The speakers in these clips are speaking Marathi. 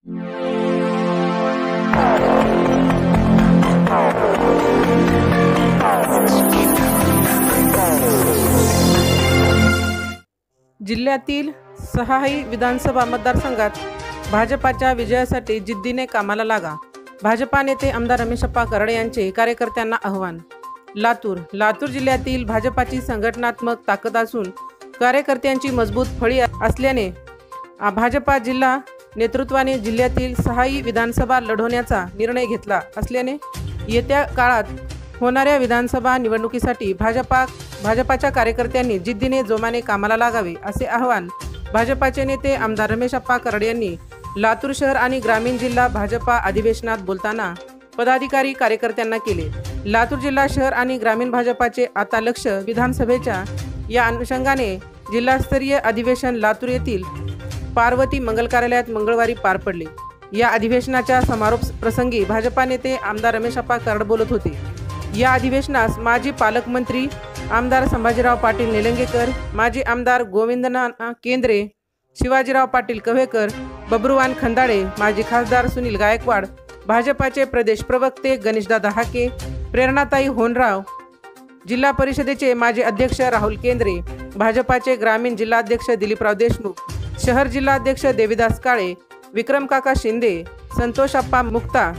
जिल्ह्यातील 6ही विधानसभा मतदारसंघात भाजपाच्या विजयासाठी जिद्दीने कामाला लागा. भाजपा नेते आमदार रमेशप्पा करडे यांचे कार्यकर्त्यांना आव्हान. लातूर जिल्ह्यातील भाजपाची संघटनात्मक ताकद असून कार्यकर्त्यांची मजबूत फळी असल्याने भाजपा जिल्हा नेतृत्वाने जिल्ह्यातील 6ही विधानसभा लढवण्याचा निर्णय घेतला असल्याने येत्या काळात होणाऱ्या विधानसभा निवडणुकीसाठी भाजपाच्या कार्यकर्त्यांनी जिद्दीने जोमाने कामाला लागावे, असे आवाहन भाजपाचे नेते आमदार रमेशप्पा करडे यांनी लातूर शहर आणि ग्रामीण जिल्हा भाजपा अधिवेशनात बोलताना पदाधिकारी कार्यकर्त्यांना केले. लातूर जिल्हा शहर आणि ग्रामीण भाजपाचे आता लक्ष विधानसभेच्या या अनुषंगाने जिल्हास्तरीय अधिवेशन लातूर येथील पार्वती मंगल कार्यालयात मंगळवारी पार पडले. या अधिवेशनाच्या समारोप प्रसंगी भाजपा नेते आमदार रमेशप्पा करडे बोलत होते. या अधिवेशनास माजी पालकमंत्री आमदार संभाजीराव पाटील निलंगेकर, माजी आमदार गोविंदनाना केंद्रे, शिवाजीराव पाटील कव्हेकर, बबरूवान खंदाळे, माजी खासदार सुनील गायकवाड, भाजपाचे प्रदेश प्रवक्ते गणेशदादा हाके, प्रेरणाताई होनराव, जिल्हा परिषदेचे माजी अध्यक्ष राहुल केंद्रे, भाजपाचे ग्रामीण जिल्हाध्यक्ष दिलीपराव देशमुख, शहर जिल्हाध्यक्ष देवीदास काळे, विक्रम काका शिंदे, संतोष अप्पा मुक्ता,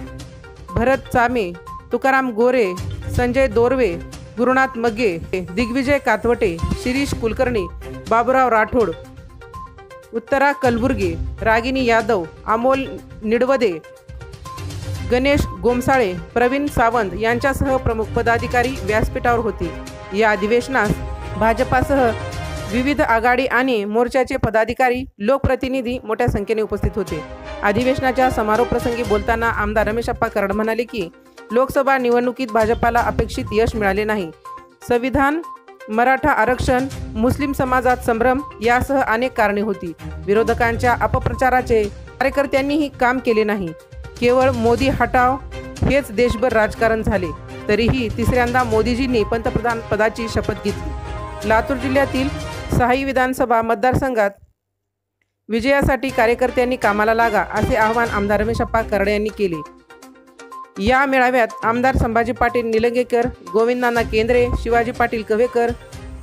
भरत चामे, तुकाराम गोरे, संजय दोरवे, गुरुनाथ मग्गे, दिग्विजय कातवटे, शिरीष कुलकर्णी, बाबूराव राठोड, उत्तरा कलबुर्गी, रागिनी यादव, अमोल निडवदे, गणेश गोमसाळे, प्रवीण सावंत यांच्यासह प्रमुख पदाधिकारी व्यासपीठावर होते. या अधिवेशनास भाजपासह विविध आघाडी आणि मोर्चाचे पदाधिकारी, लोकप्रतिनिधी मोठ्या संख्येने उपस्थित होते. अधिवेशनाच्या समारोप प्रसंगी बोलताना आमदार रमेशप्पा करडे म्हणाले की लोकसभा निवडणुकीत भाजपाला अपेक्षित यश मिळाले नाही. संविधान, मराठा आरक्षण, मुस्लिम समाजात संभ्रम यासह अनेक कारणे होती. विरोधकांच्या अपप्रचाराचे कार्यकर्त्यांनीही काम केले नाही. केवळ मोदी हटाव हेच देशभर राजकारण झाले. तरीही तिसऱ्यांदा मोदीजींनी पंतप्रधान पदाची शपथ घेतली. लातूर जिल्ह्यातील 6ही विधानसभा मतदारसंघात विजयासाठी कार्यकर्त्यांनी कामाला लागा, असे आवाहन आमदार रमेशप्पा करडे यांनी केले. या मेळाव्यात आमदार संभाजी पाटील निलंगेकर, गोविंदनाना केंद्रे, शिवाजी पाटील कव्हेकर,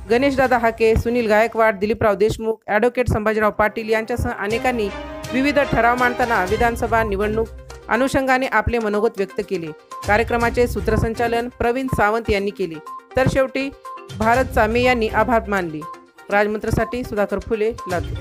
गणेशदादा हाके, सुनील गायकवाड, दिलीपराव देशमुख, ॲडव्होकेट संभाजीराव पाटील यांच्यासह अनेकांनी विविध ठराव मांडताना विधानसभा निवडणूक अनुषंगाने आपले मनोगत व्यक्त केले. कार्यक्रमाचे सूत्रसंचालन प्रवीण सावंत यांनी केले. तर शेवटी भारत चामे यांनी आभार मानले. राजमंत्रसाठी सुधाकर फुले, लातूर.